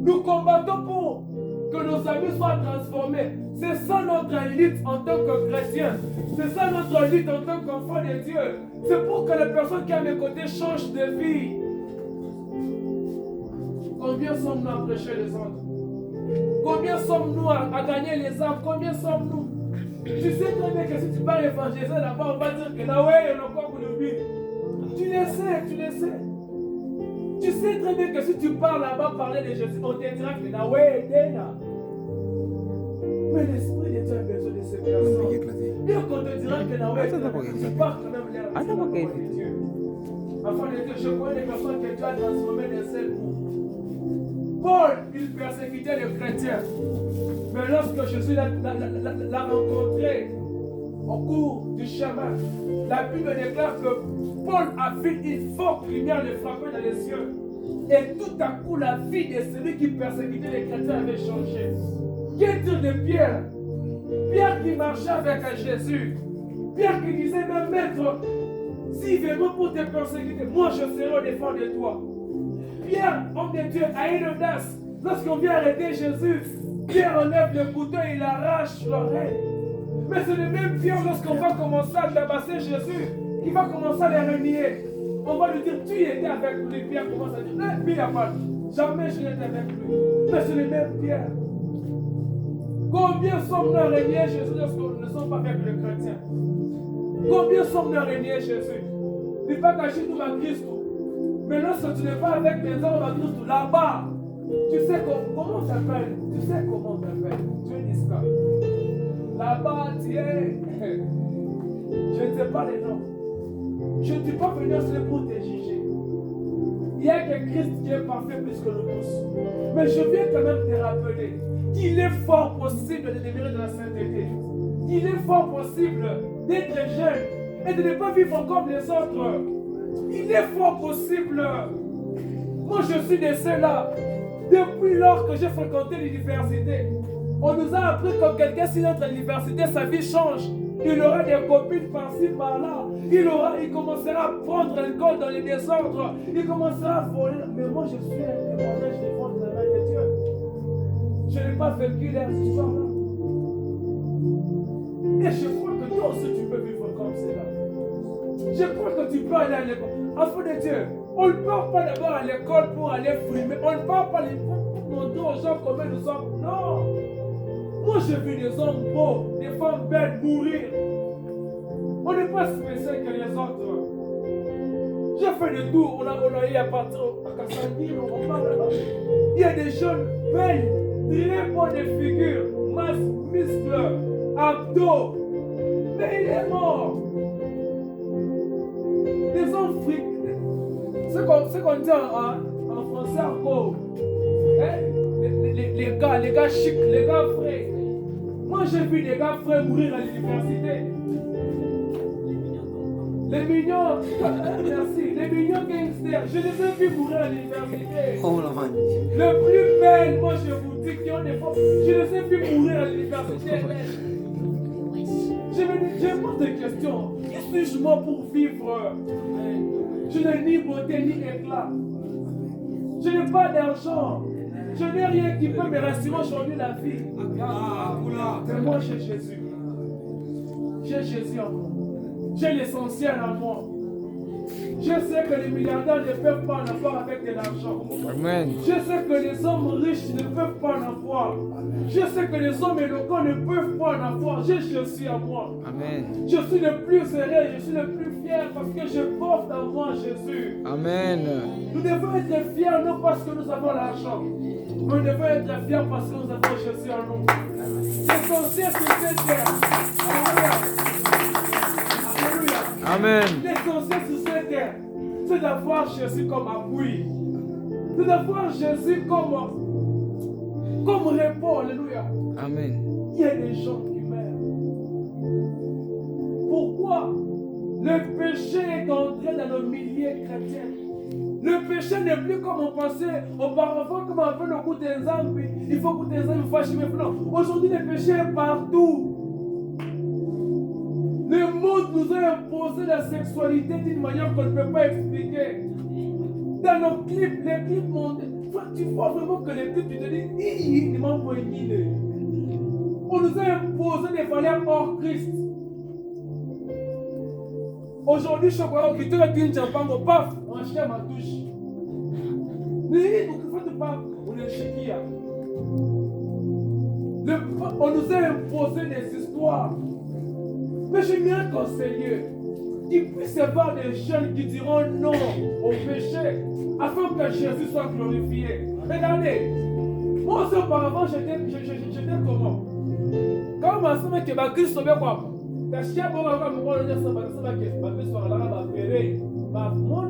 Nous combattons pour que nos amis soient transformés. C'est ça notre lutte en tant que chrétien. C'est ça notre lutte en tant qu'enfant de Dieu. C'est pour que les personnes qui à mes côtés changent de vie. Combien sommes-nous à prêcher les autres? Combien sommes-nous à gagner les âmes? Combien sommes-nous? Tu sais très bien que si tu parles évangéliser là-bas, on va dire que là, ouais, il y en a encore pour le but. Tu le sais, tu le sais. Tu sais très bien que si tu parles là-bas, parler de Jésus, on te dira que là, ouais, t'es là. Mais l'Esprit de Dieu a besoin de ces personnes. Bien qu'on te dira que là, ouais, tu parles quand même l'air de Dieu. Afin de Dieu, je connais des personnes que Dieu a transformées de celles où Paul, il persécutait les chrétiens. Mais lorsque Jésus l'a rencontré au cours du chemin, la Bible déclare que Paul a vu une forte lumière le frapper dans les cieux. Et tout à coup, la vie de celui qui persécutait les chrétiens avait changé. Qu'est-ce de Pierre? Pierre qui marchait avec Jésus. Pierre qui disait, mais maître, si vraiment pour te persécuter, moi je serai au défend de toi. Pierre, homme de Dieu, a une audace. Lorsqu'on vient arrêter Jésus, Pierre enlève le couteau et il arrache l'oreille. Mais c'est le même Pierre, lorsqu'on va commencer à tabasser Jésus, qui va commencer à les renier. On va lui dire, tu étais avec lui. Pierre commence à dire, mais il n'a pas dit. Jamais je n'étais avec lui. Mais c'est le même Pierre. Combien sommes-nous à renier Jésus lorsqu'on ne sommes pas avec le chrétien? Combien sommes-nous à renier Jésus? Dis pas qu'à tout va Christ. Mais lorsque tu n'es pas avec les hommes, on va Christ là-bas. Tu sais comment tu t'appelles? Tu sais comment tu t'appelles? Tu es discret. Là-bas, tu es. Je ne sais pas les noms. Je ne suis pas venu pour te juger. Il y a que Christ qui est parfait plus que nous tous. Mais je viens quand même te rappeler qu'il est fort possible de demeurer dans la sainteté. Il est fort possible d'être jeune et de ne pas vivre comme les autres. Il est fort possible. Moi, je suis de ceux-là. Depuis lors que j'ai fréquenté l'université, on nous a appris que quelqu'un, si entre à l'université, sa vie change. Il aura des copines par-ci, par-là. Il commencera à prendre l'alcool dans les désordres. Il commencera à voler. Mais moi, je suis un témoignage devant la main de Dieu. Je n'ai pas vécu leurs histoires-là. Et je crois que toi aussi, tu peux vivre comme cela. Je crois que tu peux aller à l'école. Enfant de Dieu, on ne part pas d'abord à l'école pour aller fumer. On ne part pas pour montrer aux gens comment nous sommes. Non. Moi, j'ai vu des hommes beaux, des femmes belles mourir. On n'est pas spécial que les autres. J'ai fait le tour. On a eu à partir à Cassandine, on parle là-bas. Il y a des jeunes belles, très bonnes figures, masse, muscles, abdos. Mais il est mort. Des hommes frics. Ce qu'on dit en français encore. Hein? Les gars chics, les gars frais. Moi j'ai vu des gars frais mourir à l'université. Les mignons, merci, les mignons gangsters, je les ai vus mourir à l'université. Oh la man. Le plus belle, moi je vous dis qui ont des formes, je les ai vus mourir à l'université. Je me pose des questions. Qui suis-je moi pour vivre? Je n'ai ni beauté ni éclat. Je n'ai pas d'argent. Je n'ai rien qui peut me rassurer aujourd'hui la vie. Mais moi j'ai Jésus. J'ai Jésus en moi. J'ai l'essentiel en moi. Je sais que les milliardaires ne peuvent pas en avoir avec de l'argent. Amen. Je sais que les hommes riches ne peuvent pas en avoir. Je sais que les hommes éloquents ne peuvent pas en avoir. J'ai Jésus en moi. Amen. Je suis le plus heureux, je suis le plus fier parce que je porte en moi Jésus. Amen. Nous devons être fiers non parce que nous avons l'argent. Nous devons être fiers parce que nous avons Jésus en nous. L'essentiel sur cette terre. Alléluia. Amen. L'essentiel sur cette terre, c'est d'avoir Jésus comme appui. C'est d'avoir Jésus comme repos. Alléluia. Amen. Il y a des gens qui meurent. Pourquoi? Le péché est entré dans nos milliers chrétiens. Le péché n'est plus comme on pensait auparavant, comme on fait le coup des âmes. Il faut goûter des âmes, il faut acheter mes plans. Aujourd'hui, le péché est partout. Le monde nous a imposé la sexualité d'une manière qu'on ne peut pas expliquer. Dans nos clips, les clips montent. tu vois vraiment que les types, tu te dis, il m'a moigné. On nous a imposé des valeurs hors Christ. Aujourd'hui, je crois que tu as dit, tu as paf, on achète ma touche. Mais il faut te pas, on est chez qui? On nous a imposé des histoires. Mais j'aimerais qu'au Seigneur, qu'il puisse y avoir des jeunes qui diront non au péché, afin que Jésus soit glorifié. Regardez, moi aussi auparavant, j'étais comment? Quand ma soeur qui va Christ sauver quoi? Parce qu'il y a beaucoup de gens qui me disent que ma soeur va faire mon